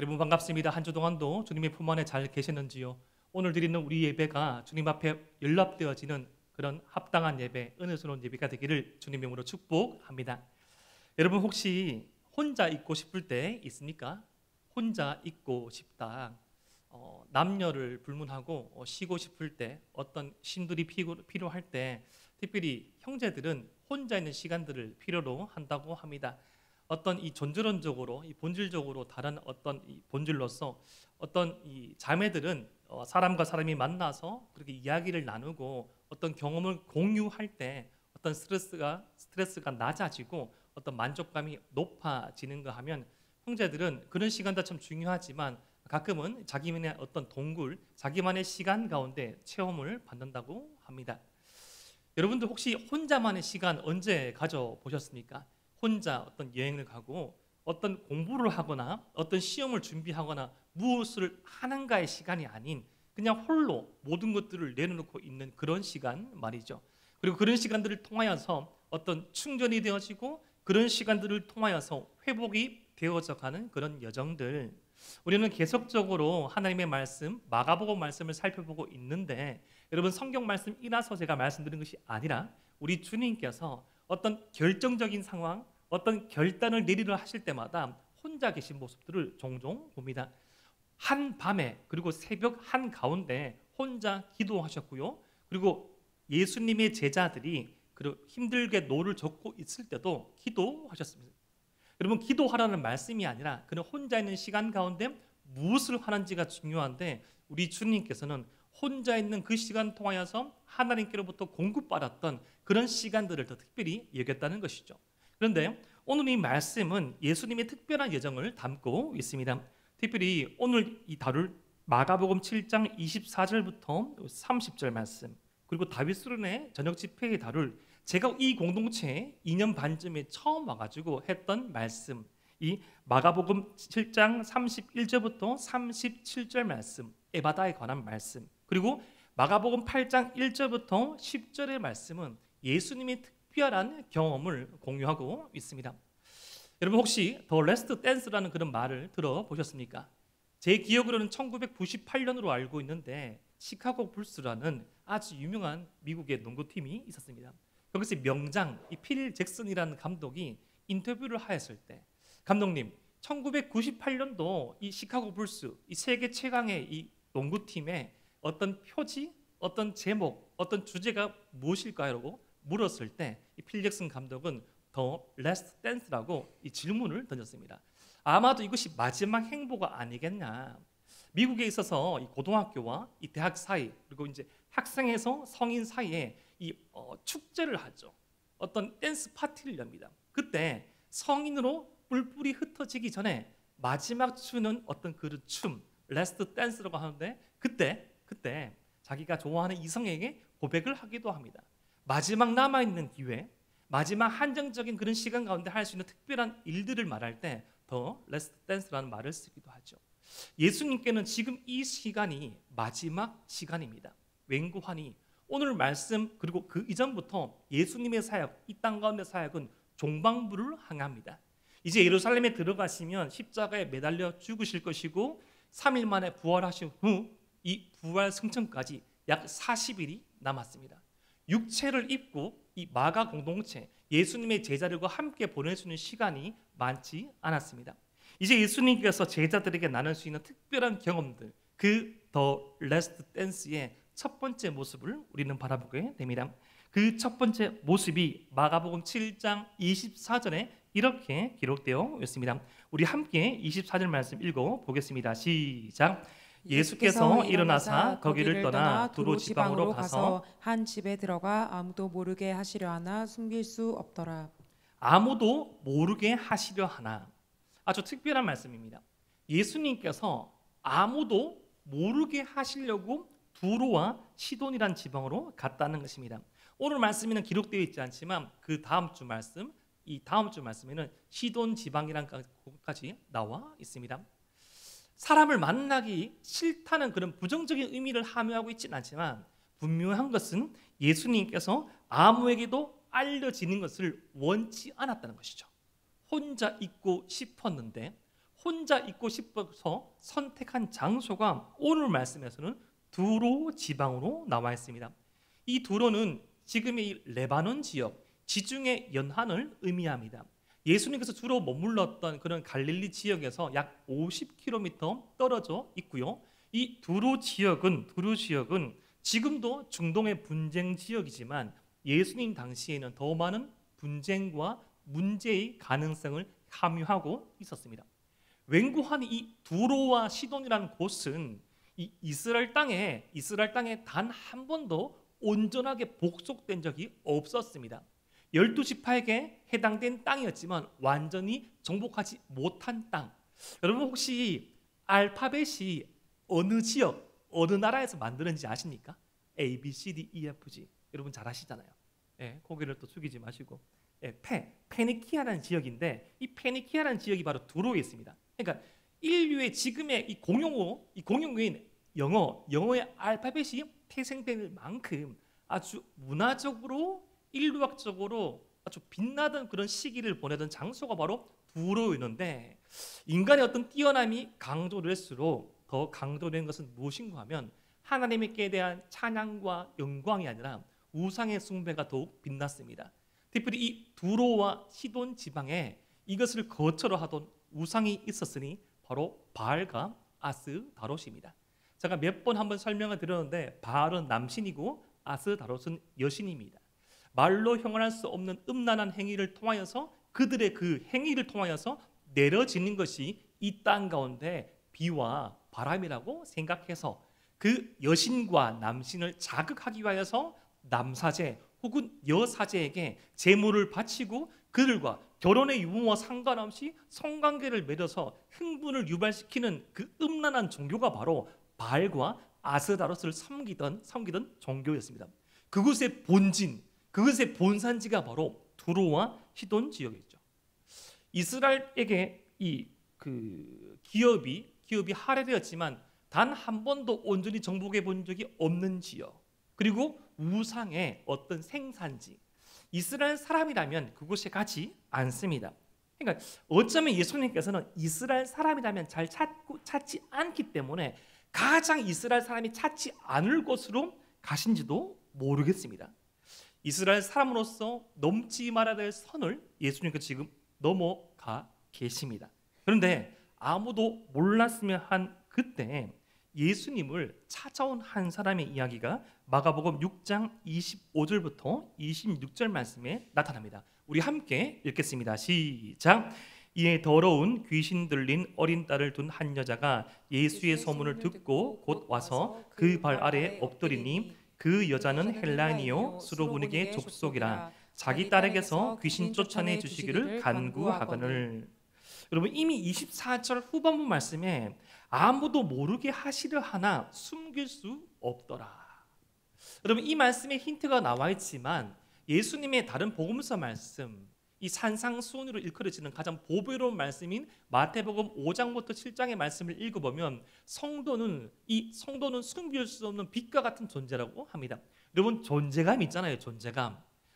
여러분 반갑습니다. 한 주 동안도 주님의 품 안에 잘 계셨는지요? 오늘 드리는 우리 예배가 주님 앞에 연락되어지는 그런 합당한 예배, 은혜스러운 예배가 되기를 주님의 이름으로 축복합니다. 여러분 혹시 혼자 있고 싶을 때 있습니까? 혼자 있고 싶다. 남녀를 불문하고 쉬고 싶을 때, 어떤 쉼들이 필요할 때, 특별히 형제들은 혼자 있는 시간들을 필요로 한다고 합니다. 어떤 이 존재론적으로, 이 본질적으로 다른 어떤 이 본질로서 어떤 이 자매들은 사람과 사람이 만나서 그렇게 이야기를 나누고 어떤 경험을 공유할 때 어떤 스트레스가 낮아지고 어떤 만족감이 높아지는가 하면, 형제들은 그런 시간도 참 중요하지만 가끔은 자기만의 어떤 동굴, 자기만의 시간 가운데 체험을 받는다고 합니다. 여러분들 혹시 혼자만의 시간 언제 가져보셨습니까? 혼자 어떤 여행을 가고 어떤 공부를 하거나 어떤 시험을 준비하거나 무엇을 하는가의 시간이 아닌 그냥 홀로 모든 것들을 내려놓고 있는 그런 시간 말이죠. 그리고 그런 시간들을 통하여서 어떤 충전이 되어지고 그런 시간들을 통하여서 회복이 되어져 가는 그런 여정들, 우리는 계속적으로 하나님의 말씀, 마가복음 말씀을 살펴보고 있는데, 여러분 성경 말씀이라서 제가 말씀드린 것이 아니라 우리 주님께서 어떤 결정적인 상황, 어떤 결단을 내리려 하실 때마다 혼자 계신 모습들을 종종 봅니다. 한 밤에, 그리고 새벽 한 가운데 혼자 기도하셨고요. 그리고 예수님의 제자들이 힘들게 노를 젓고 있을 때도 기도하셨습니다. 여러분, 기도하라는 말씀이 아니라 그는 혼자 있는 시간 가운데 무엇을 하는지가 중요한데, 우리 주님께서는 혼자 있는 그 시간 통하여서 하나님께로부터 공급받았던 그런 시간들을 더 특별히 여겼다는 것이죠. 그런데 오늘 이 말씀은 예수님의 특별한 여정을 담고 있습니다. 특별히 오늘 이 다룰 마가복음 7장 24절부터 30절 말씀, 그리고 다윗 수련의 저녁 집회에 다룰, 제가 이 공동체에 2년 반쯤에 처음 와가지고 했던 말씀, 이 마가복음 7장 31절부터 37절 말씀, 에바다에 관한 말씀, 그리고 마가복음 8장 1절부터 10절의 말씀은 예수님의 특별한 경험을 공유하고 있습니다. 여러분 혹시 더 레스트 댄스라는 그런 말을 들어보셨습니까? 제 기억으로는 1998년으로 알고 있는데 시카고 불스라는 아주 유명한 미국의 농구팀이 있었습니다. 거기서 명장 필 잭슨이라는 감독이 인터뷰를 하였을 때, 감독님, 1998년도 이 시카고 불스, 이 세계 최강의 이 농구팀의 어떤 표지, 어떤 제목, 어떤 주제가 무엇일까요? 라고 물었을 때 필 잭슨 감독은 더 라스트 댄스라고 이 질문을 던졌습니다. 아마도 이것이 마지막 행보가 아니겠냐. 미국에 있어서 이 고등학교와 이 대학 사이, 그리고 이제 학생에서 성인 사이에 이 축제를 하죠. 어떤 댄스 파티를 엽니다. 그때 성인으로 뿔뿔이 흩어지기 전에 마지막 추는 어떤 그 춤, 라스트 댄스라고 하는데, 그때 자기가 좋아하는 이성에게 고백을 하기도 합니다. 마지막 남아있는 기회, 마지막 한정적인 그런 시간 가운데 할 수 있는 특별한 일들을 말할 때 더 라스트 댄스라는 말을 쓰기도 하죠. 예수님께는 지금 이 시간이 마지막 시간입니다. 웬고하니 오늘 말씀, 그리고 그 이전부터 예수님의 사역, 이 땅 가운데 사역은 종방부를 향합니다. 이제 예루살렘에 들어가시면 십자가에 매달려 죽으실 것이고 3일 만에 부활하신 후 이 부활 승천까지 약 40일이 남았습니다. 육체를 입고 이 마가 공동체, 예수님의 제자들과 함께 보낼 수 있는 시간이 많지 않았습니다. 이제 예수님께서 제자들에게 나눌 수 있는 특별한 경험들, 그 더 라스트 댄스의 첫 번째 모습을 우리는 바라보게 됩니다. 그 첫 번째 모습이 마가복음 7장 24절에 이렇게 기록되어 있습니다. 우리 함께 24절 말씀 읽어보겠습니다. 시작. 예수께서 일어나사 거기를 떠나 두로 지방으로 가서 한 집에 들어가 아무도 모르게 하시려 하나 숨길 수 없더라. 아무도 모르게 하시려 하나. 아주 특별한 말씀입니다. 예수님께서 아무도 모르게 하시려고 두로와 시돈이란 지방으로 갔다는 것입니다. 오늘 말씀에는 기록되어 있지 않지만 그 다음 주 말씀, 이 다음 주 말씀에는 시돈 지방이란 곳까지 나와 있습니다. 사람을 만나기 싫다는 그런 부정적인 의미를 함유하고 있지는 않지만, 분명한 것은 예수님께서 아무에게도 알려지는 것을 원치 않았다는 것이죠. 혼자 있고 싶었는데 혼자 있고 싶어서 선택한 장소가 오늘 말씀에서는 두로 지방으로 나와 있습니다. 이 두로는 지금의 이 레바논 지역, 지중해 연안을 의미합니다. 예수님께서 주로 머물렀던 그런 갈릴리 지역에서 약 50km 떨어져 있고요. 이 두로 지역은 지금도 중동의 분쟁 지역이지만 예수님 당시에는 더 많은 분쟁과 문제의 가능성을 함유하고 있었습니다. 웬고한 이 두로와 시돈이라는 곳은 이 이스라엘 땅에 단 한 번도 온전하게 복속된 적이 없었습니다. 12지파에게 해당된 땅이었지만 완전히 정복하지 못한 땅. 여러분 혹시 알파벳이 어느 지역, 어느 나라에서 만드는지 아십니까? A, B, C, D, E, F, G. 여러분 잘 아시잖아요. 예, 고개를 또 숙이지 마시고. 예, 페니키아라는 지역인데 이 페니키아라는 지역이 바로 두로에 있습니다. 그러니까 인류의 지금의 이 공용어인 영어의 알파벳이 태생될 만큼 아주 문화적으로 인류학적으로 아주 빛나던 그런 시기를 보내던 장소가 바로 두로였는데 인간의 어떤 뛰어남이 강조될수록 더 강조된 것은 무엇인가 하면 하나님께 대한 찬양과 영광이 아니라 우상의 숭배가 더욱 빛났습니다. 특별히 이 두로와 시돈 지방에 이것을 거처로 하던 우상이 있었으니 바로 바알과 아스다롯입니다. 제가 몇 번 한번 설명을 드렸는데 바알은 남신이고 아스다롯은 여신입니다. 말로 형언할 수 없는 음란한 행위를 통하여서 그들의 그 행위를 통하여서 내려지는 것이 이 땅 가운데 비와 바람이라고 생각해서 그 여신과 남신을 자극하기 위하여서 남사제 혹은 여사제에게 제물을 바치고 그들과 결혼의 유무와 상관없이 성관계를 맺어서 흥분을 유발시키는 그 음란한 종교가 바로 바알과 아스다롯을 섬기던 종교였습니다. 그곳의 본진, 그것의 본산지가 바로 두로와 시돈 지역이었죠. 이스라엘에게 이 기업이 할애되었지만 단 한 번도 온전히 정복해 본 적이 없는 지역, 그리고 우상의 어떤 생산지, 이스라엘 사람이라면 그곳에 가지 않습니다. 그러니까 어쩌면 예수님께서는 이스라엘 사람이라면 잘 찾지 않기 때문에 가장 이스라엘 사람이 찾지 않을 곳으로 가신지도 모르겠습니다. 이스라엘 사람으로서 넘지 말아야 될 선을 예수님께서 지금 넘어가 계십니다. 그런데 아무도 몰랐으면 한 그때 예수님을 찾아온 한 사람의 이야기가 마가복음 6장 25절부터 26절 말씀에 나타납니다. 우리 함께 읽겠습니다. 시작. 이에 더러운 귀신 들린 어린 딸을 둔 한 여자가 예수의 소문을 듣고 곧 와서 그 발 아래에 엎드리니 그 여자는 헬라인이요 수로보니게 족속이라 자기 딸에게서 귀신 쫓아내 주시기를 간구하거늘. 여러분 이미 24절 후반부 말씀에 아무도 모르게 하시려 하나 숨길 수 없더라. 여러분 이 말씀에 힌트가 나와 있지만 예수님의 다른 복음서 말씀, 이 산상수훈으로 일컬어지는 가장 보배로운 말씀인 마태복음 5장부터 7장의 말씀을 읽어보면 성도는 숨길 수 없는 빛과 같은 존재라고 합니다. 여러분 존재감 있잖아요.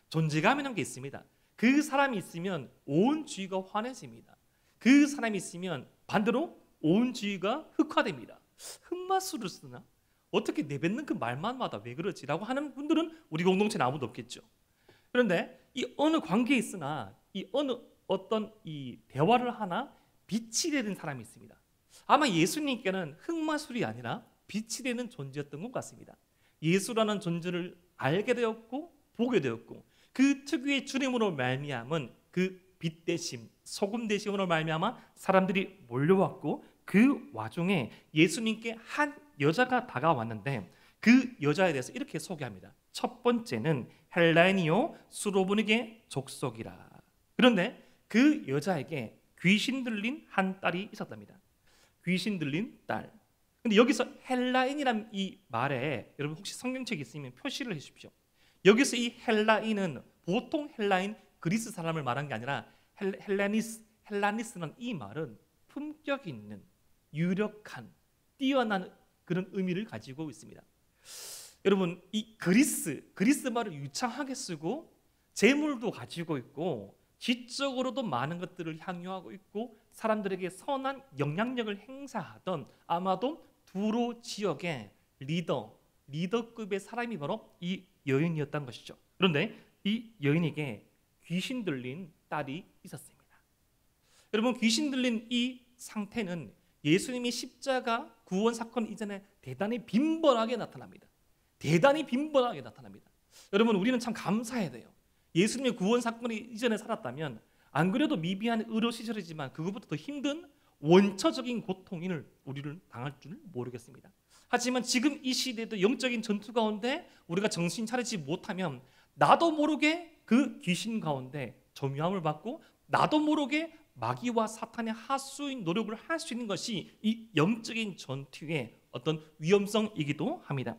존재감이라는 게 있습니다. 그 사람이 있으면 온 주위가 환해집니다. 그 사람이 있으면 반대로 온 주위가 흑화됩니다. 흑마술을 쓰나? 어떻게 내뱉는 그 말만마다 왜 그러지라고 하는 분들은 우리 공동체는 아무도 없겠죠. 그런데 이 어느 관계에 있으나 이 어떤 이 대화를 하나 빛이 되는 사람이 있습니다. 아마 예수님께는 흑마술이 아니라 빛이 되는 존재였던 것 같습니다. 예수라는 존재를 알게 되었고 보게 되었고 그 특유의 주님으로 말미암은 그 빛 대심, 소금 대심으로 말미암아 사람들이 몰려왔고 그 와중에 예수님께 한 여자가 다가왔는데 그 여자에 대해서 이렇게 소개합니다. 첫 번째는 헬라인이요 수로보니게 족속이라. 그런데 그 여자에게 귀신 들린 한 딸이 있었답니다. 귀신 들린 딸. 근데 여기서 헬라인이란 이 말에 여러분 혹시 성경책이 있으면 표시를 해 주십시오. 여기서 이 헬라인은 보통 헬라인 그리스 사람을 말한 게 아니라 헬라니스라는 이 말은 품격 있는 유력한 뛰어난 그런 의미를 가지고 있습니다. 여러분 이 그리스 말을 유창하게 쓰고 재물도 가지고 있고 지적으로도 많은 것들을 향유하고 있고 사람들에게 선한 영향력을 행사하던 아마도 두로 지역의 리더급의 사람이 바로 이 여인이었던 것이죠. 그런데 이 여인에게 귀신 들린 딸이 있었습니다. 여러분, 귀신 들린 이 상태는 예수님이 십자가 구원 사건 이전에 대단히 빈번하게 나타납니다. 대단히 빈번하게 나타납니다. 여러분, 우리는 참 감사해야 돼요. 예수님의 구원 사건이 이전에 살았다면 안 그래도 미비한 의료 시설이지만 그것보다 더 힘든 원처적인 고통을 우리를 당할 줄 모르겠습니다. 하지만 지금 이 시대도 영적인 전투 가운데 우리가 정신 차리지 못하면 나도 모르게 그 귀신 가운데 점유함을 받고 나도 모르게 마귀와 사탄의 하수인 노력을 할 수 있는 것이 이 영적인 전투의 어떤 위험성이기도 합니다.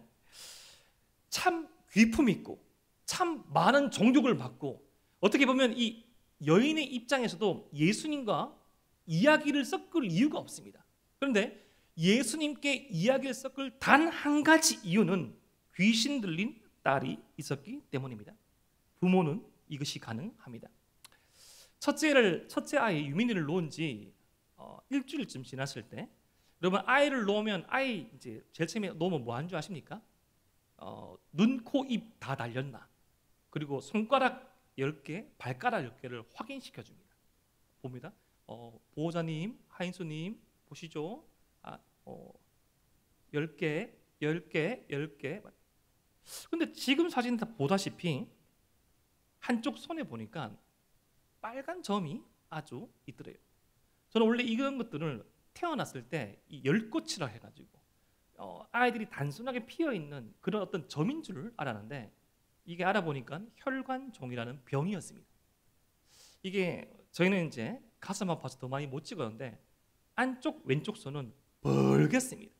참 귀품 있고 참 많은 종족을 받고 어떻게 보면 이 여인의 입장에서도 예수님과 이야기를 섞을 이유가 없습니다. 그런데 예수님께 이야기를 섞을 단 한 가지 이유는 귀신 들린 딸이 있었기 때문입니다. 부모는 이것이 가능합니다. 첫째 아이 유민이를 놓은 지 일주일쯤 지났을 때, 여러분 아이를 놓으면 아이 이제 제일 처음에 놓으면 뭐 하는 줄 아십니까? 눈, 코, 입 다 달렸나? 그리고 손가락 10개, 발가락 10개를 확인시켜 줍니다. 봅니다. 보호자님, 하인수님 보시죠. 10개. 근데 지금 사진 다 보다시피 한쪽 손에 보니까 빨간 점이 아주 있더래요. 저는 원래 이런 것들을 태어났을 때 이 열꽃이라 해가지고 아이들이 단순하게 피어 있는 그런 어떤 점인 줄 알았는데 이게 알아보니까 혈관종이라는 병이었습니다. 이게 저희는 이제 가슴 아파서 더 많이 못 찍었는데 안쪽 왼쪽 손은 벌갰습니다.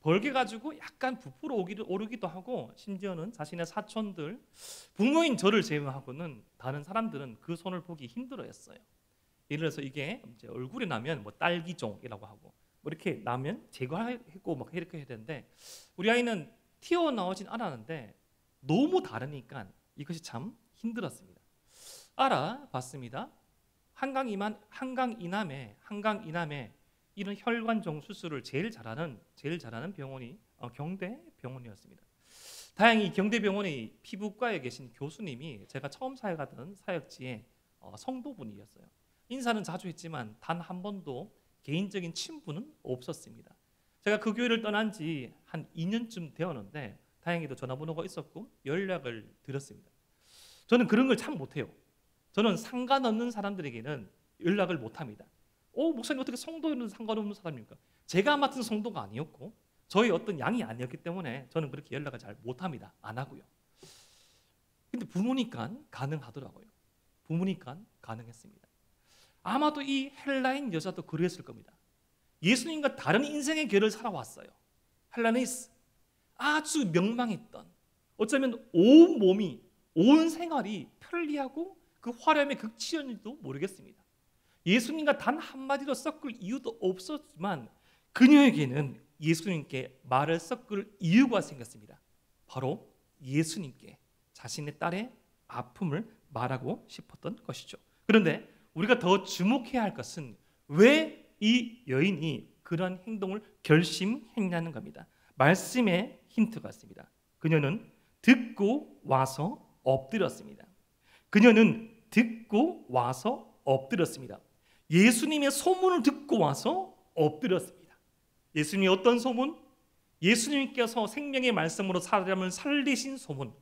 벌게 가지고 약간 부풀어 오르기도 하고 심지어는 자신의 사촌들, 부모인 저를 제외하고는 다른 사람들은 그 손을 보기 힘들어했어요. 예를 들어서 이게 이제 얼굴에 나면 뭐 딸기종이라고 하고 뭐 이렇게 나면 제거하고 막 이렇게 해야 되는데 우리 아이는 튀어나오진 않았는데 너무 다르니까 이것이 참 힘들었습니다. 알아봤습니다. 한강 이남에 이런 혈관종 수술을 제일 잘하는 병원이 경대 병원이었습니다. 다행히 경대 병원의 피부과에 계신 교수님이 제가 처음 사역하던 사역지의 성도분이었어요. 인사는 자주 했지만 단 한 번도 개인적인 친분은 없었습니다. 제가 그 교회를 떠난 지 한 2년쯤 되었는데 다행히도 전화번호가 있었고 연락을 드렸습니다. 저는 그런 걸 참 못해요. 저는 상관없는 사람들에게는 연락을 못합니다. 목사님 어떻게 성도는 상관없는 사람입니까? 제가 맡은 성도가 아니었고 저희 어떤 양이 아니었기 때문에 저는 그렇게 연락을 잘 못합니다. 안 하고요. 근데 부모니까 가능하더라고요. 부모니까 가능했습니다. 아마도 이 헬라인 여자도 그랬을 겁니다. 예수님과 다른 인생의 길을 살아왔어요. 헬라니스, 아주 명망했던, 어쩌면 온 몸이, 온 생활이 편리하고 그 화려함의 극치였는지도 모르겠습니다. 예수님과 단 한마디도 섞을 이유도 없었지만 그녀에게는 예수님께 말을 섞을 이유가 생겼습니다. 바로 예수님께 자신의 딸의 아픔을 말하고 싶었던 것이죠. 그런데 우리가 더 주목해야 할 것은 왜 이 여인이 그러한 행동을 결심했냐는 겁니다. 말씀에 힌트가 있습니다. 그녀는 듣고 와서 엎드렸습니다. 예수님의 소문을 듣고 와서 엎드렸습니다. 예수님이 어떤 소문? 예수님께서 생명의 말씀으로 사람을 살리신 소문.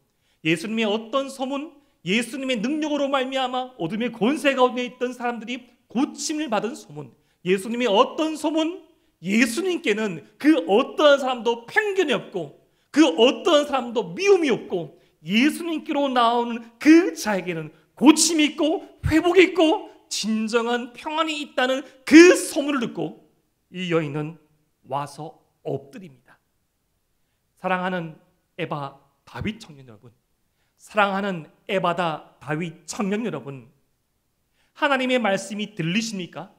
예수님의 어떤 소문? 예수님의 능력으로 말미암아 어둠의 권세 가운데 있던 사람들이 고침을 받은 소문. 예수님의 어떤 소문? 예수님께는 그 어떠한 사람도 편견이 없고 그 어떠한 사람도 미움이 없고 예수님께로 나오는 그 자에게는 고침이 있고 회복이 있고 진정한 평안이 있다는 그 소문을 듣고 이 여인은 와서 엎드립니다. 사랑하는 에바 다윗 청년 여러분, 사랑하는 에바다 다윗 청년 여러분, 하나님의 말씀이 들리십니까?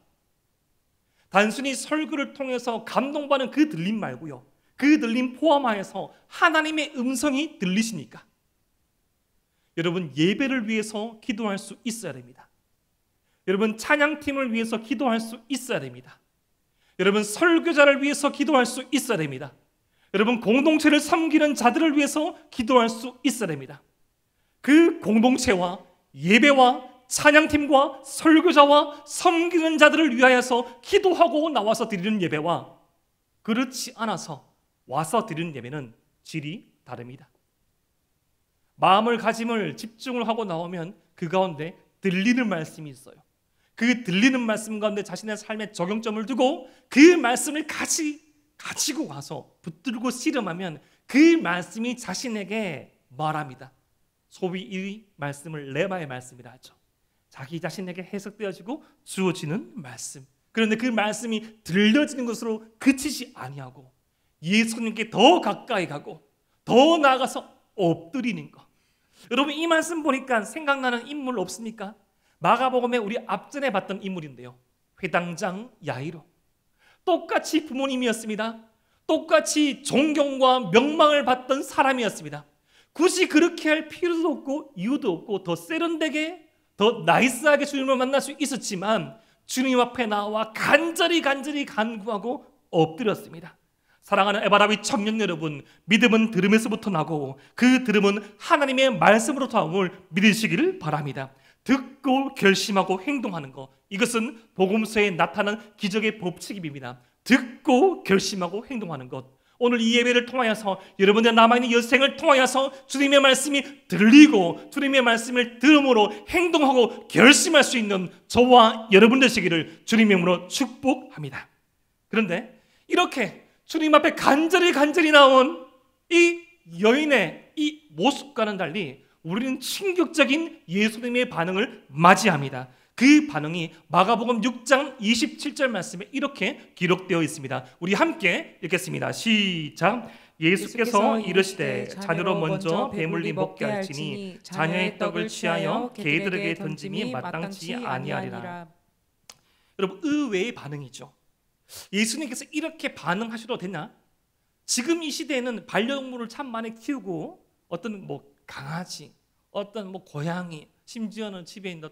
단순히 설교를 통해서 감동받는 그 들림 말고요, 그 들림 포함하여서 하나님의 음성이 들리십니까? 여러분, 예배를 위해서 기도할 수 있어야 됩니다. 여러분 찬양팀을 위해서 기도할 수 있어야 됩니다. 여러분 설교자를 위해서 기도할 수 있어야 됩니다. 여러분 공동체를 섬기는 자들을 위해서 기도할 수 있어야 됩니다. 그 공동체와 예배와 찬양팀과 설교자와 섬기는 자들을 위하여서 기도하고 나와서 드리는 예배와 그렇지 않아서 와서 드리는 예배는 질이 다릅니다. 마음을 가짐을 집중을 하고 나오면 그 가운데 들리는 말씀이 있어요. 그 들리는 말씀 가운데 자신의 삶에 적용점을 두고 그 말씀을 가지고 가서 붙들고 씨름하면 그 말씀이 자신에게 말합니다. 소위 이 말씀을 레마의 말씀이라 하죠. 자기 자신에게 해석되어지고 주어지는 말씀. 그런데 그 말씀이 들려지는 것으로 그치지 아니하고 예수님께 더 가까이 가고 더 나아가서 엎드리는 것. 여러분 이 말씀 보니까 생각나는 인물 없습니까? 마가복음에 우리 앞전에 봤던 인물인데요. 회당장 야이로. 똑같이 부모님이었습니다. 똑같이 존경과 명망을 받던 사람이었습니다. 굳이 그렇게 할 필요도 없고 이유도 없고 더 세련되게 더 나이스하게 주님을 만날 수 있었지만 주님 앞에 나와 간절히 간구하고 엎드렸습니다. 사랑하는 에바라비 청년 여러분, 믿음은 들음에서부터 나고 그 들음은 하나님의 말씀으로부터 나옴을 믿으시기를 바랍니다. 듣고 결심하고 행동하는 것, 이것은 복음서에 나타난 기적의 법칙입니다. 듣고 결심하고 행동하는 것. 오늘 이 예배를 통하여서 여러분의 남아있는 여생을 통하여서 주님의 말씀이 들리고 주님의 말씀을 들음으로 행동하고 결심할 수 있는 저와 여러분 되시기를 주님의 이름으로 축복합니다. 그런데 이렇게 주님 앞에 간절히 나온 이 여인의 이 모습과는 달리 우리는 충격적인 예수님의 반응을 맞이합니다. 그 반응이 마가복음 6장 27절 말씀에 이렇게 기록되어 있습니다. 우리 함께 읽겠습니다. 시작. 예수께서 이르시되 자녀로 먼저 배물리 먹게 할지니 자녀의 떡을 취하여 개들에게 던짐이 마땅치 아니하리라. 여러분 의외의 반응이죠. 예수님께서 이렇게 반응하셔도 되나? 지금 이 시대에는 반려동물을 참 많이 키우고 어떤 강아지, 어떤 고양이, 심지어는 집에 있는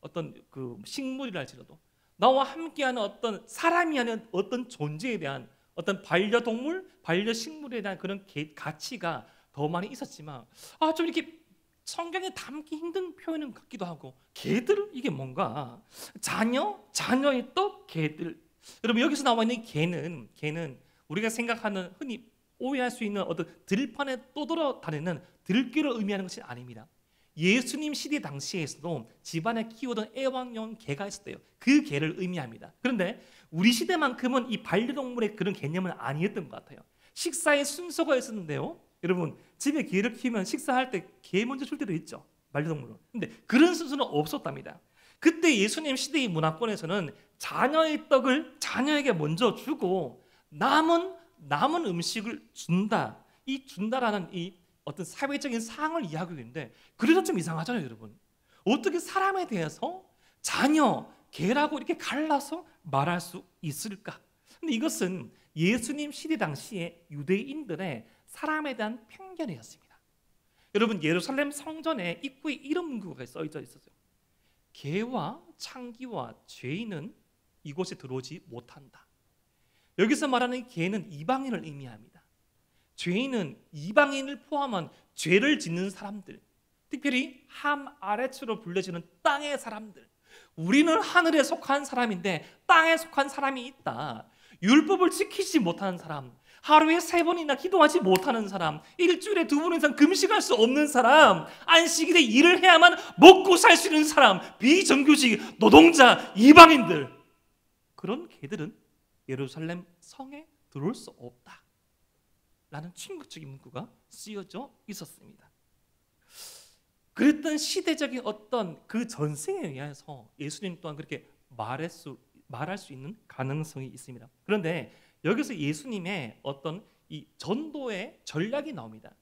어떤 그 식물이랄지라도 나와 함께하는 어떤 사람이 하는 어떤 존재에 대한 어떤 반려동물, 반려식물에 대한 그런 가치가 더 많이 있었지만 좀 이렇게 성경에 담기 힘든 표현은 같기도 하고 개들 이게 뭔가 자녀의 떡 개들. 여러분 여기서 나와 있는 개는 우리가 생각하는 흔히 오해할 수 있는 어떤 들판에 떠돌아다니는 들개를 의미하는 것이 아닙니다. 예수님 시대 당시에서도 집안에 키우던 애완용 개가 있었대요. 그 개를 의미합니다. 그런데 우리 시대만큼은 이 반려동물의 그런 개념은 아니었던 것 같아요. 식사의 순서가 있었는데요. 여러분 집에 개를 키우면 식사할 때 개 먼저 줄 때도 있죠. 반려동물은. 근데 그런 순서는 없었답니다. 그때 예수님 시대의 문화권에서는 자녀의 떡을 자녀에게 먼저 주고 남은 음식을 준다. 이 준다라는 이 어떤 사회적인 상을 이야기하고 있는데 그래도 좀 이상하잖아요, 여러분. 어떻게 사람에 대해서 자녀, 개라고 이렇게 갈라서 말할 수 있을까? 근데 이것은 예수님 시대 당시에 유대인들의 사람에 대한 편견이었습니다. 여러분 예루살렘 성전에 입구에 이런 문구가 써져 있었어요. 개와 창기와 죄인은 이곳에 들어오지 못한다. 여기서 말하는 개는 이방인을 의미합니다. 죄인은 이방인을 포함한 죄를 짓는 사람들, 특별히 함 아래츠로 불려지는 땅의 사람들. 우리는 하늘에 속한 사람인데 땅에 속한 사람이 있다. 율법을 지키지 못하는 사람, 하루에 3번이나 기도하지 못하는 사람, 일주일에 2번 이상 금식할 수 없는 사람, 안식일에 일을 해야만 먹고 살 수 있는 사람, 비정규직, 노동자, 이방인들. 그런 개들은 예루살렘 성에 들어올 수 없다 라는 충격적인 문구가 쓰여져 있었습니다. 그랬던 시대적인 어떤 그 전승에 의해서 예수님 또한 그렇게 말할 수 있는 가능성이 있습니다. 그런데 여기서 예수님의 어떤 이 전도의 전략이 나옵니다.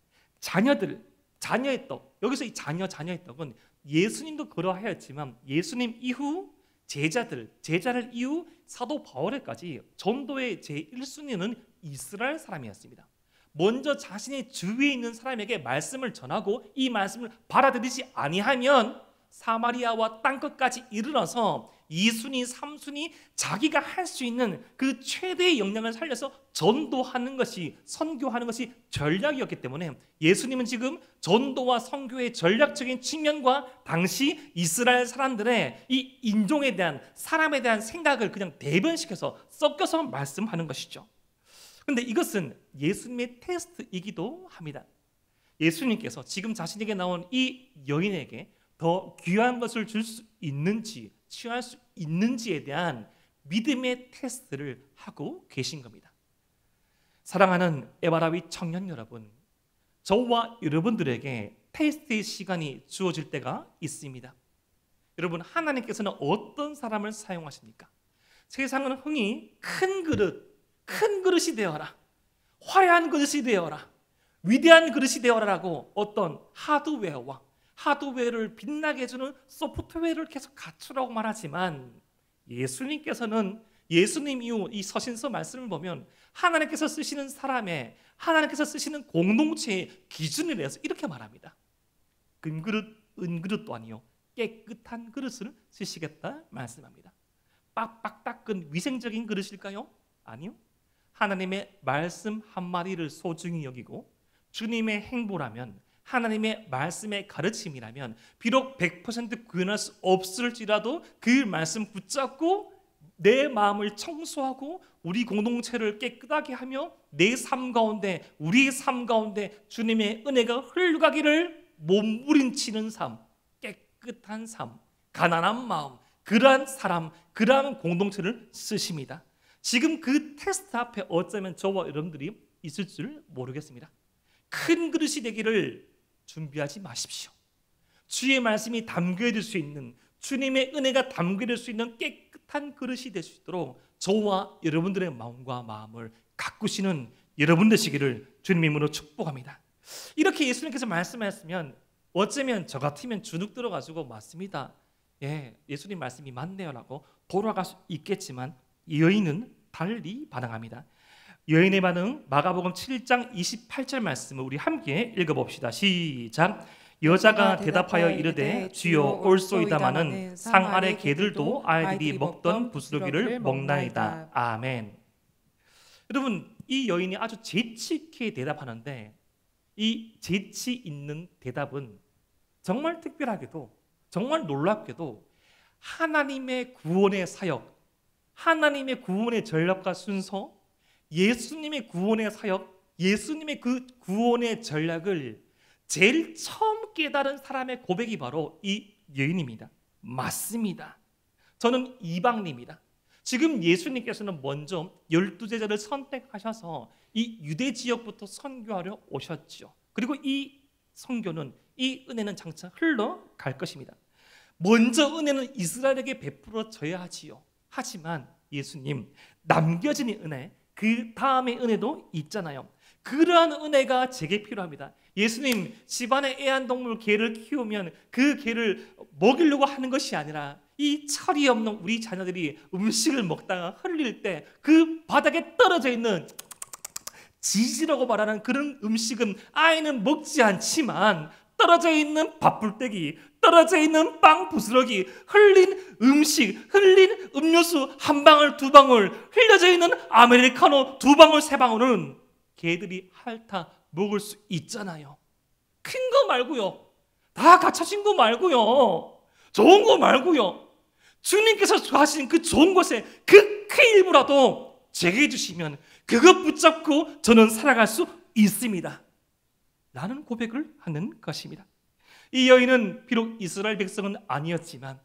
자녀의 떡. 여기서 이 자녀의 떡은 예수님도 그러하였지만 예수님 이후 제자를 이후 사도 바울에까지 전도의 제1순위는 이스라엘 사람이었습니다. 먼저 자신의 주위에 있는 사람에게 말씀을 전하고 이 말씀을 받아들이지 아니하면 사마리아와 땅끝까지 이르러서 2순위, 3순위 자기가 할 수 있는 그 최대의 역량을 살려서 전도하는 것이, 선교하는 것이 전략이었기 때문에 예수님은 지금 전도와 선교의 전략적인 측면과 당시 이스라엘 사람들의 이 인종에 대한, 사람에 대한 생각을 그냥 대변시켜서 섞여서 말씀하는 것이죠. 그런데 이것은 예수님의 테스트이기도 합니다. 예수님께서 지금 자신에게 나온 이 여인에게 더 귀한 것을 줄 수 있는지, 취할 수 있는지에 대한 믿음의 테스트를 하고 계신 겁니다. 사랑하는 에바라위 청년 여러분, 저와 여러분들에게 테스트의 시간이 주어질 때가 있습니다. 여러분, 하나님께서는 어떤 사람을 사용하십니까? 세상은 흔히 큰 그릇이 되어라, 화려한 그릇이 되어라, 위대한 그릇이 되어라라고 어떤 하드웨어를 빛나게 해주는 소프트웨어를 계속 갖추라고 말하지만, 예수님께서는 예수님 이후 이 서신서 말씀을 보면 하나님께서 쓰시는 사람의, 하나님께서 쓰시는 공동체의 기준에 대해서 이렇게 말합니다. 금그릇, 은그릇도 아니요 깨끗한 그릇을 쓰시겠다 말씀합니다. 빡빡 닦은 위생적인 그릇일까요? 아니요. 하나님의 말씀 한마디를 소중히 여기고 주님의 행보라면, 하나님의 말씀의 가르침이라면 비록 100% 구현할 수 없을지라도 그 말씀 붙잡고 내 마음을 청소하고 우리 공동체를 깨끗하게 하며 내 삶 가운데, 우리의 삶 가운데 주님의 은혜가 흘러가기를 몸부림치는 삶, 깨끗한 삶, 가난한 마음, 그러한 사람, 그러한 공동체를 쓰십니다. 지금 그 테스트 앞에 어쩌면 저와 여러분들이 있을 줄 모르겠습니다. 큰 그릇이 되기를 준비하지 마십시오. 주의 말씀이 담겨질 수 있는, 주님의 은혜가 담겨질 수 있는 깨끗한 그릇이 될 수 있도록 저와 여러분들의 마음과 마음을 가꾸시는 여러분 되시기를 주님 이름으로 축복합니다. 이렇게 예수님께서 말씀하셨으면 어쩌면 저 같으면 주눅 들어가지고 맞습니다, 예수님 말씀이 맞네요 라고 돌아갈 수 있겠지만, 이 여인은 달리 반응합니다. 여인의 반응, 마가복음 7장 28절 말씀을 우리 함께 읽어봅시다. 시작. 여자가 대답하여 이르되 주여 올소이다마는 상 아래 개들도 아이들이 먹던 부스러기를 먹나이다. 아멘. 여러분, 이 여인이 아주 재치 있게 대답하는데 이 재치 있는 대답은 정말 특별하게도, 정말 놀랍게도 하나님의 구원의 사역, 하나님의 구원의 전략과 순서, 예수님의 구원의 사역, 예수님의 그 구원의 전략을 제일 처음 깨달은 사람의 고백이 바로 이 여인입니다. 맞습니다. 저는 이방인입니다. 지금 예수님께서는 먼저 12제자를 선택하셔서 이 유대 지역부터 선교하려 오셨죠. 그리고 이 선교는, 이 은혜는 장차 흘러갈 것입니다. 먼저 은혜는 이스라엘에게 베풀어져야 하지요. 하지만 예수님, 남겨진 은혜, 그 다음의 은혜도 있잖아요. 그러한 은혜가 제게 필요합니다. 예수님, 집안에 애완동물 개를 키우면 그 개를 먹이려고 하는 것이 아니라 이 철이 없는 우리 자녀들이 음식을 먹다가 흘릴 때 그 바닥에 떨어져 있는 지지라고 말하는 그런 음식은 아이는 먹지 않지만, 떨어져 있는 밥풀떼기, 떨어져 있는 빵 부스러기, 흘린 음식, 흘린 음료수 한 방울 두 방울, 흘려져 있는 아메리카노 두 방울 세 방울은 개들이 핥아 먹을 수 있잖아요. 큰 거 말고요, 다 갖춰진 거 말고요, 좋은 거 말고요, 주님께서 하신 그 좋은 것에 그 일부라도 제게 해주시면 그것 붙잡고 저는 살아갈 수 있습니다 라는 고백을 하는 것입니다. 이 여인은 비록 이스라엘 백성은 아니었지만,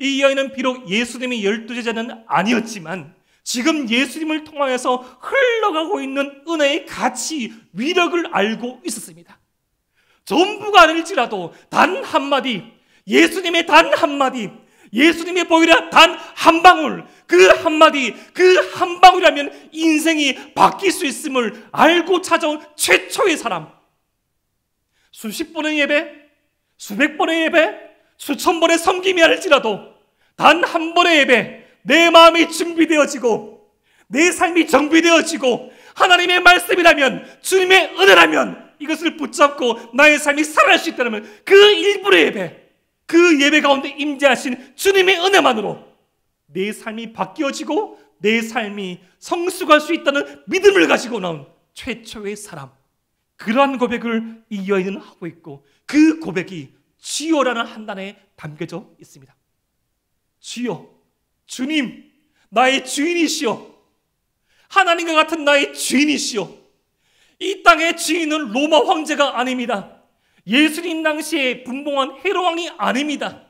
이 여인은 비록 예수님의 12제자는 아니었지만, 지금 예수님을 통하여서 흘러가고 있는 은혜의 가치, 위력을 알고 있었습니다. 전부가 아닐지라도 단 한마디, 예수님의 단 한마디, 예수님의 보혈의 단 한 방울, 그 한마디, 그 한 방울이라면 인생이 바뀔 수 있음을 알고 찾아온 최초의 사람. 수십 번의 예배, 수백 번의 예배, 수천 번의 섬김이 아닐지라도 단 한 번의 예배, 내 마음이 준비되어지고 내 삶이 정비되어지고 하나님의 말씀이라면, 주님의 은혜라면 이것을 붙잡고 나의 삶이 살아날 수 있다면 그 일부의 예배, 그 예배 가운데 임재하신 주님의 은혜만으로 내 삶이 바뀌어지고 내 삶이 성숙할 수 있다는 믿음을 가지고 나온 최초의 사람, 그러한 고백을 이 여인은 하고 있고, 그 고백이 주여라는 한 단에 담겨져 있습니다. 주여, 주님, 나의 주인이시여, 하나님과 같은 나의 주인이시여. 이 땅의 주인은 로마 황제가 아닙니다. 예수님 당시에 분봉한 헤롯 왕이 아닙니다.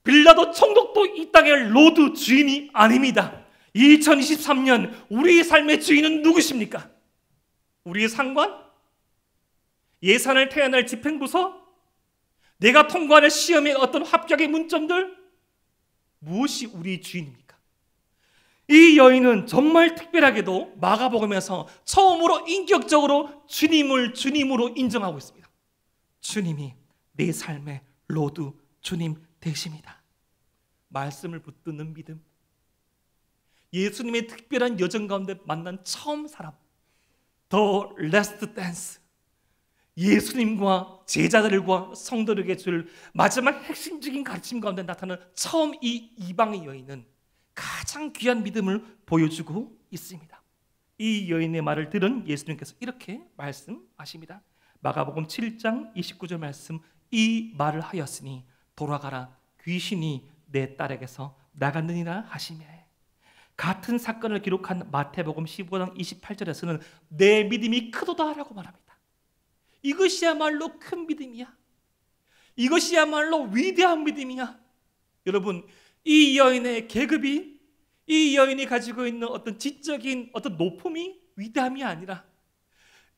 빌라도 총독도 이 땅의 로드 주인이 아닙니다. 2023년 우리의 삶의 주인은 누구십니까? 우리의 상관? 예산을 태어날 집행부서? 내가 통과하는 시험의 어떤 합격의 문점들? 무엇이 우리의 주인입니까? 이 여인은 정말 특별하게도 마가복음에서 처음으로 인격적으로 주님을 주님으로 인정하고 있습니다. 주님이 내 삶의 로드 주님 되십니다. 말씀을 붙드는 믿음, 예수님의 특별한 여정 가운데 만난 처음 사람, The Last Dance, 예수님과 제자들과 성도들에게 줄 마지막 핵심적인 가르침 가운데 나타나는 처음 이 이방의 여인은 가장 귀한 믿음을 보여주고 있습니다. 이 여인의 말을 들은 예수님께서 이렇게 말씀하십니다. 마가복음 7장 29절 말씀, 이 말을 하였으니 돌아가라, 귀신이 내 딸에게서 나갔느니라 하시며, 같은 사건을 기록한 마태복음 15장 28절에서는 내 믿음이 크도다라고 말합니다. 이것이야말로 큰 믿음이야. 이것이야말로 위대한 믿음이야. 여러분, 이 여인의 계급이, 이 여인이 가지고 있는 어떤 지적인 어떤 높음이 위대함이 아니라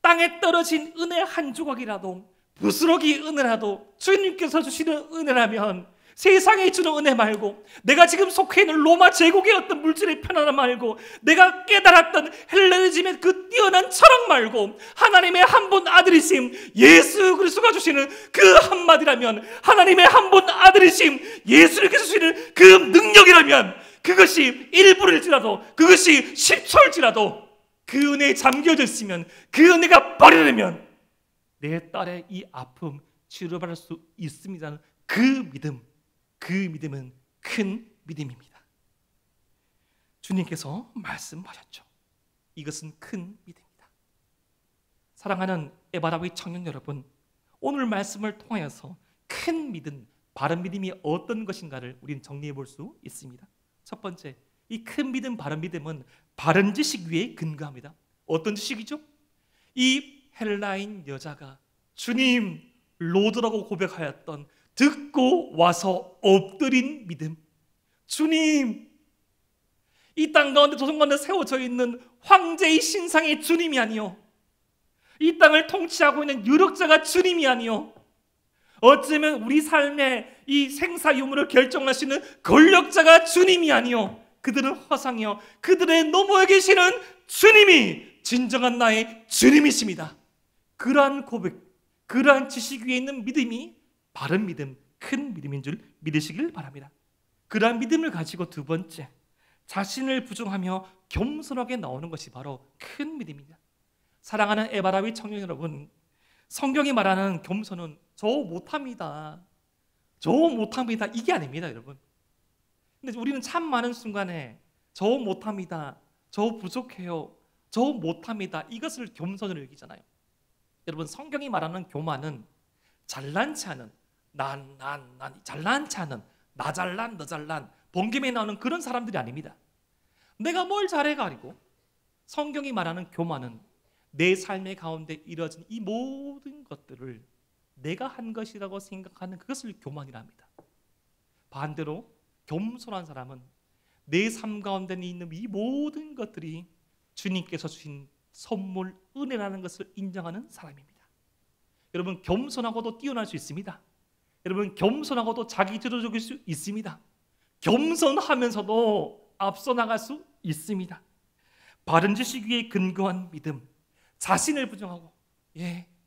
땅에 떨어진 은혜 한 조각이라도, 부스러기 은혜라도 주님께서 주시는 은혜라면, 세상에 주는 은혜 말고, 내가 지금 속해 있는 로마 제국의 어떤 물질의 편안함 말고, 내가 깨달았던 헬레니즘의 그 뛰어난 철학 말고, 하나님의 한 분 아들이심 예수 그리스도가 주시는 그 한마디라면, 하나님의 한 분 아들이심 예수님께서 주시는 그 능력이라면, 그것이 1분일지라도, 그것이 10초일지라도 그 은혜에 잠겨져 있으면, 그 은혜가 버리려면 내 딸의 이 아픔 치료받을 수 있습니다는 그 믿음, 그 믿음은 큰 믿음입니다. 주님께서 말씀하셨죠. 이것은 큰 믿음이다. 사랑하는 에바라위 청년 여러분, 오늘 말씀을 통하여서 큰 믿음, 바른 믿음이 어떤 것인가를 우리는 정리해 볼 수 있습니다. 첫 번째, 이 큰 믿음, 바른 믿음은 바른 지식 위에 근거합니다. 어떤 지식이죠? 이 헬라인 여자가 주님, 로드라고 고백하였던, 듣고 와서 엎드린 믿음. 주님, 이 땅 가운데 조선 가운데 세워져 있는 황제의 신상의 주님이 아니요, 이 땅을 통치하고 있는 유력자가 주님이 아니요, 어쩌면 우리 삶의 이 생사 유무를 결정하시는 권력자가 주님이 아니요, 그들은 허상이요, 그들의 너머에 계시는 주님이 진정한 나의 주님이십니다. 그러한 고백, 그러한 지식 위에 있는 믿음이 바른 믿음, 큰 믿음인 줄 믿으시길 바랍니다. 그러한 믿음을 가지고 두 번째, 자신을 부정하며 겸손하게 나오는 것이 바로 큰 믿음입니다. 사랑하는 에바라위 청년 여러분, 성경이 말하는 겸손은 저 못합니다, 저 못합니다, 이게 아닙니다, 여러분. 근데 우리는 참 많은 순간에 저 못합니다, 저 부족해요, 저 못합니다, 이것을 겸손으로 여기잖아요. 여러분, 성경이 말하는 교만은 잘난치 않은, 난 잘난치 않은, 나 잘난, 너 잘난, 번김에 나오는 그런 사람들이 아닙니다. 내가 뭘 잘해가지고, 성경이 말하는 교만은 내 삶의 가운데 이루어진 이 모든 것들을 내가 한 것이라고 생각하는 그것을 교만이라 합니다. 반대로 겸손한 사람은 내 삶 가운데 있는 이 모든 것들이 주님께서 주신 선물, 은혜라는 것을 인정하는 사람입니다. 여러분, 겸손하고도 뛰어날 수 있습니다. 여러분, 겸손하고도 자기주도적일 수 있습니다. 겸손하면서도 앞서 나갈 수 있습니다. 바른 지식 위에 근거한 믿음, 자신을 부정하고,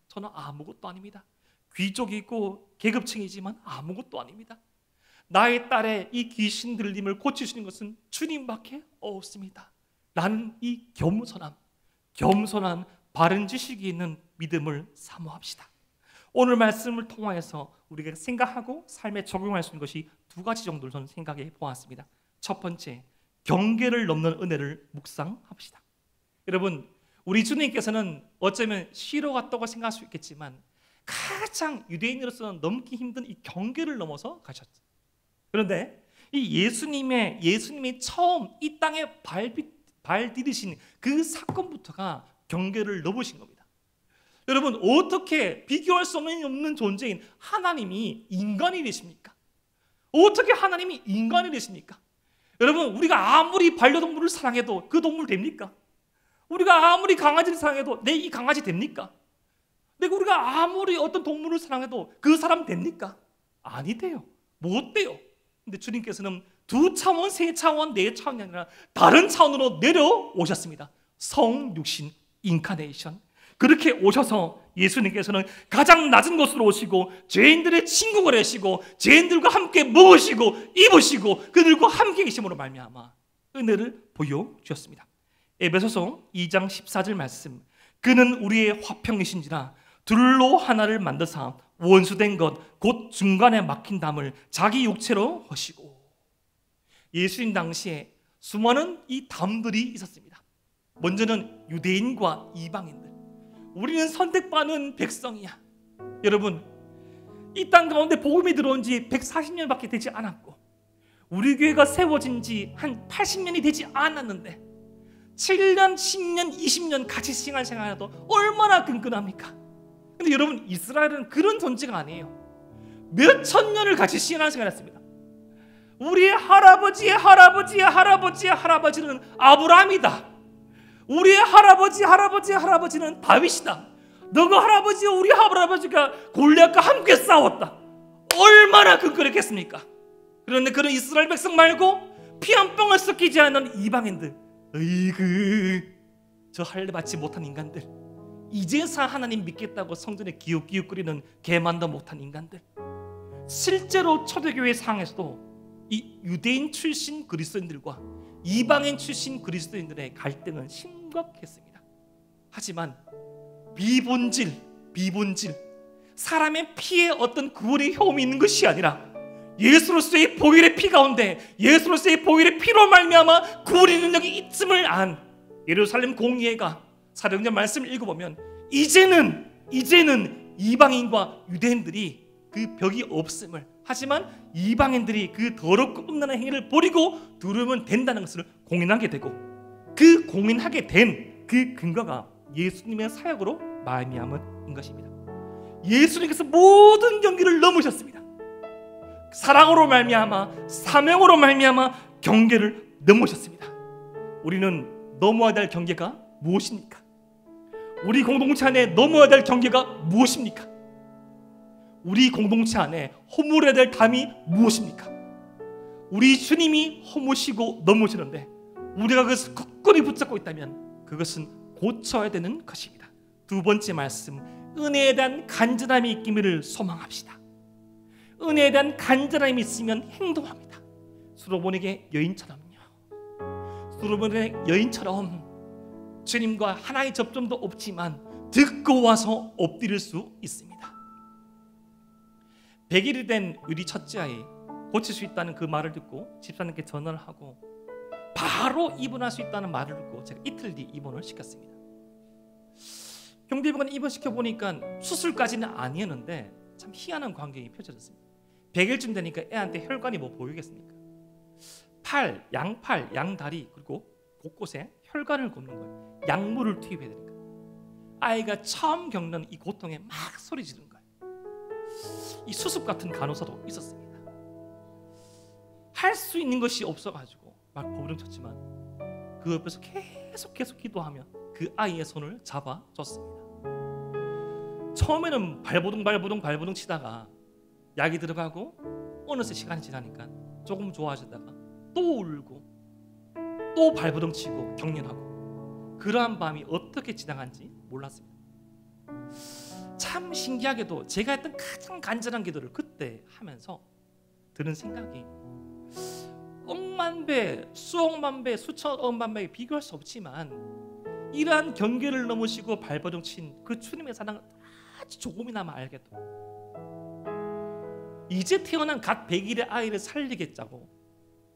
저는 아무것도 아닙니다, 귀족이고 계급층이지만 아무것도 아닙니다, 나의 딸의 이 귀신 들림을 고치시는 것은 주님밖에 없습니다, 라는 이 겸손한 바른 지식이 있는 믿음을 사모합시다. 오늘 말씀을 통하여서 우리가 생각하고 삶에 적용할 수 있는 것이 두 가지 정도를 저는 생각해 보았습니다. 첫 번째, 경계를 넘는 은혜를 묵상합시다. 여러분, 우리 주님께서는 어쩌면 쉬러 갔다고 생각할 수 있겠지만 가장 유대인으로서는 넘기 힘든 이 경계를 넘어서 가셨죠. 그런데 이 예수님이 처음 이 땅에 발 디디신 그 사건부터가 경계를 넘으신 겁니다. 여러분, 어떻게 비교할 수 없는 존재인 하나님이 인간이 되십니까? 어떻게 하나님이 인간이 되십니까? 여러분, 우리가 아무리 반려동물을 사랑해도 그 동물 됩니까? 우리가 아무리 강아지를 사랑해도 내 이 강아지 됩니까? 우리가 아무리 어떤 동물을 사랑해도 그 사람 됩니까? 아니 돼요. 못 돼요. 근데 주님께서는 2차원, 3차원, 4차원이 아니라 다른 차원으로 내려오셨습니다. 성육신, 인카네이션. 그렇게 오셔서 예수님께서는 가장 낮은 곳으로 오시고 죄인들의 친구가 되시고 죄인들과 함께 먹으시고 입으시고 그들과 함께 계심으로 말미암아 은혜를 보여주셨습니다. 에베소서 2장 14절 말씀, 그는 우리의 화평이신지라 둘로 하나를 만드사 원수된 것 곧 중간에 막힌 담을 자기 육체로 하시고. 예수님 당시에 수많은 이 담들이 있었습니다. 먼저는 유대인과 이방인들. 우리는 선택받은 백성이야. 여러분, 이 땅 가운데 복음이 들어온 지 140년밖에 되지 않았고 우리 교회가 세워진 지 한 80년이 되지 않았는데 7년, 10년, 20년 같이 생활해도 얼마나 끈끈합니까? 근데 여러분, 이스라엘은 그런 존재가 아니에요. 몇천 년을 같이 신앙생활했습니다. 우리의 할아버지의 할아버지의 할아버지의 할아버지는 아브라함이다. 우리의 할아버지의 할아버지는 다윗이다. 너가 할아버지와 우리 할아버지가 골리앗과 함께 싸웠다. 얼마나 끈끈했겠습니까? 그런데 그런 이스라엘 백성 말고 피 한 방울 섞이지 않은 이방인들, 으이그 저 할례 받지 못한 인간들, 이제서 하나님 믿겠다고 성전에 기웃기웃거리는 개만도 못한 인간들. 실제로 초대교회 상에서도 이 유대인 출신 그리스도인들과 이방인 출신 그리스도인들의 갈등은 심각했습니다. 하지만 비본질 사람의 피에 어떤 구원의 효험이 있는 것이 아니라 예수로서의 보혈의 피 가운데 예수로서의 보혈의 피로 말미암아 구원의 능력이 있음을 안 예루살렘 공의회가 사도행전 말씀을 읽어보면 이제는 이방인과 유대인들이 그 벽이 없음을, 하지만 이방인들이 그 더럽고 음란한 행위를 버리고 들어오면 된다는 것을 공인하게 되고 그 공인하게 된 그 근거가 예수님의 사역으로 말미암은 것입니다. 예수님께서 모든 경계를 넘으셨습니다. 사랑으로 말미암아 사명으로 말미암아 경계를 넘으셨습니다. 우리는 넘어야 될 경계가 무엇입니까? 우리 공동체 안에 넘어야 될 경계가 무엇입니까? 우리 공동체 안에 허물어야 될 담이 무엇입니까? 우리 주님이 허무시고 넘으시는데 우리가 그것을 굳건히 붙잡고 있다면 그것은 고쳐야 되는 것입니다. 두 번째 말씀, 은혜에 대한 간절함이 있기를 소망합시다. 은혜에 대한 간절함이 있으면 행동합니다. 수로보니게 여인처럼요. 수로보니게 여인처럼 주님과 하나의 접점도 없지만 듣고 와서 엎드릴 수 있습니다. 100일이 된 우리 첫째 아이 고칠 수 있다는 그 말을 듣고 집사님께 전화를 하고 바로 입원할 수 있다는 말을 듣고 제가 이틀 뒤 입원을 시켰습니다. 경비병원에 입원시켜보니까 수술까지는 아니었는데 참 희한한 광경이 펼쳐졌습니다. 100일쯤 되니까 애한테 혈관이 뭐 보이겠습니까? 팔, 양다리 그리고 곳곳에 혈관을 굽는 거예요. 약물을 투입해야 되니까. 아이가 처음 겪는 이 고통에 막 소리 지르는 거예요. 이 수습 같은 간호사도 있었습니다. 할 수 있는 것이 없어가지고 막 버부렁쳤지만 그 옆에서 계속 기도하며 그 아이의 손을 잡아줬습니다. 처음에는 발버둥 치다가 약이 들어가고 어느새 시간이 지나니까 조금 좋아지다가 또 울고 또 발버둥 치고 격렬하고 그러한 밤이 어떻게 지나간지 몰랐습니다. 참 신기하게도 제가 했던 가장 간절한 기도를 그때 하면서 드는 생각이 억만배, 수억만배, 수천억만배에 비교할 수 없지만 이러한 경계를 넘으시고 발버둥 친 그 주님의 사랑을 아주 조금이나마 알겠다. 이제 태어난 갓 100일의 아이를 살리겠자고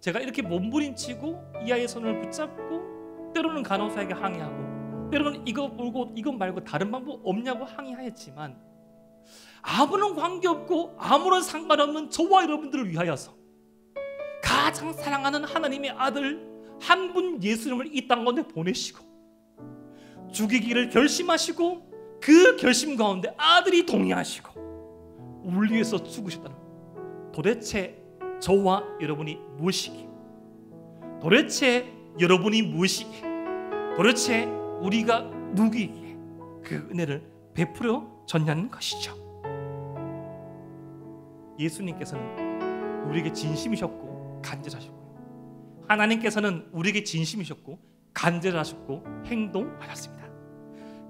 제가 이렇게 몸부림치고 이 아이의 손을 붙잡고 때로는 간호사에게 항의하고 때로는 이거 말고 이것 말고 다른 방법 없냐고 항의하였지만 아무런 관계없고 아무런 상관없는 저와 여러분들을 위하여서 가장 사랑하는 하나님의 아들 한 분 예수님을 이 땅 가운데 보내시고 죽이기를 결심하시고 그 결심 가운데 아들이 동의하시고 우리 위해서 죽으셨다는 도대체 저와 여러분이 무엇이기에 도대체 여러분이 무엇이기에 도대체 우리가 누구이기에 그 은혜를 베풀어 줬냐는 것이죠. 예수님께서는 우리에게 진심이셨고 간절하셨고요. 하나님께서는 우리에게 진심이셨고 간절하셨고 행동하셨습니다.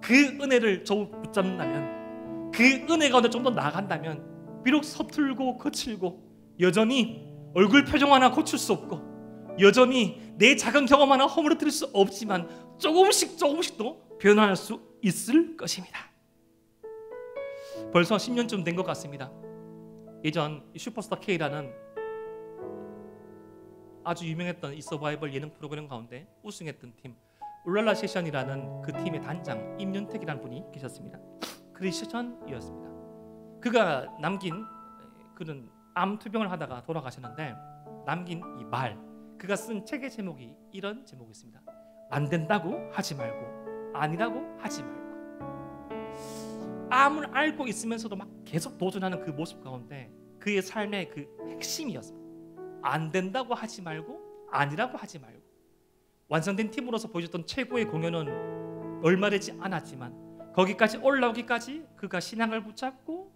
그 은혜를 저 붙잡는다면 그 은혜 가운데 좀 더 나아간다면 비록 서툴고 거칠고 여전히 얼굴 표정 하나 고칠 수 없고 여전히 내 작은 경험 하나 허물어뜨릴 수 없지만 조금씩 더 변화할 수 있을 것입니다. 벌써 10년쯤 된 것 같습니다. 예전 슈퍼스타 K라는 아주 유명했던 이 서바이벌 예능 프로그램 가운데 우승했던 팀 울랄라 세션이라는 그 팀의 단장 임윤택이라는 분이 계셨습니다. 크리스천이었습니다. 그가 남긴 그는 암 투병을 하다가 돌아가셨는데 남긴 이 말, 그가 쓴 책의 제목이 이런 제목이었습니다. 안 된다고 하지 말고 아니라고 하지 말고. 암을 알고 있으면서도 막 계속 도전하는 그 모습 가운데 그의 삶의 그 핵심이었습니다. 안 된다고 하지 말고 아니라고 하지 말고. 완성된 팀으로서 보여줬던 최고의 공연은 얼마 되지 않았지만 거기까지 올라오기까지 그가 신앙을 붙잡고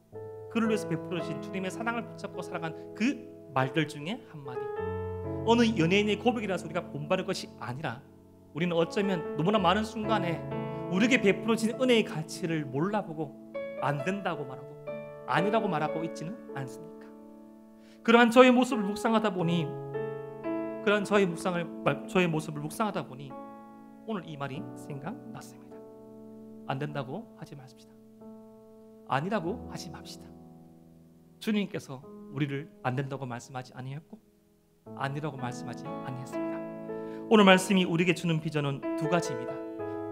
그를 위해서 베풀어진 주님의 사랑을 붙잡고 살아간 그 말들 중에 한마디. 어느 연예인의 고백이라서 우리가 본받을 것이 아니라 우리는 어쩌면 너무나 많은 순간에 우리에게 베풀어진 은혜의 가치를 몰라보고 안 된다고 말하고 아니라고 말하고 있지는 않습니까? 그러한 저의 모습을 묵상하다 보니 저의 모습을 묵상하다 보니 오늘 이 말이 생각났습니다. 안 된다고 하지 마십시다. 아니라고 하지 맙시다. 주님께서 우리를 안 된다고 말씀하지 아니했고 아니라고 말씀하지 아니했습니다. 오늘 말씀이 우리에게 주는 비전은 두 가지입니다.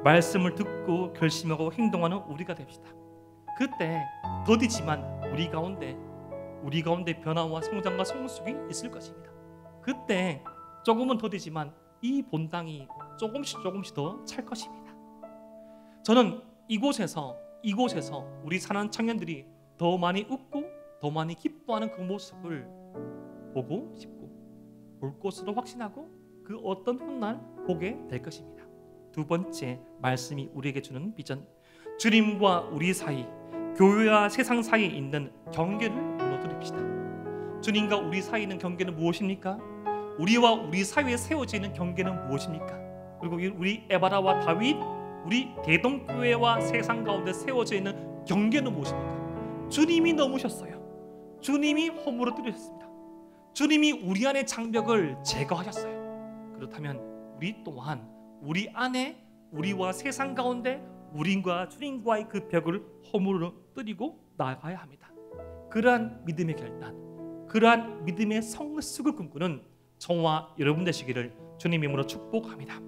말씀을 듣고 결심하고 행동하는 우리가 됩시다. 그때 더디지만 우리 가운데 변화와 성장과 성숙이 있을 것입니다. 그때 조금은 더디지만 이 본당이 조금씩 더 찰 것입니다. 저는 이곳에서 우리 사는 청년들이 더 많이 웃고 더 많이 기뻐하는 그 모습을 보고 싶고 볼 것으로 확신하고 그 어떤 훗날 보게 될 것입니다. 두 번째 말씀이 우리에게 주는 비전, 주님과 우리 사이, 교회와 세상 사이에 있는 경계를 무너뜨립시다. 주님과 우리 사이에 있는 경계는 무엇입니까? 우리와 우리 사이에 세워져 있는 경계는 무엇입니까? 그리고 우리 에바라와 다윗, 우리 대동교회와 세상 가운데 세워져 있는 경계는 무엇입니까? 주님이 넘으셨어요. 주님이 허물어뜨리셨습니다. 주님이 우리 안의 장벽을 제거하셨어요. 그렇다면 우리 또한 우리 안에 우리와 세상 가운데 우리와 주님과의 그 벽을 허물어뜨리고 나아가야 합니다. 그러한 믿음의 결단, 그러한 믿음의 성숙을 꿈꾸는 저와 여러분 되시기를 주님의 이름으로 축복합니다.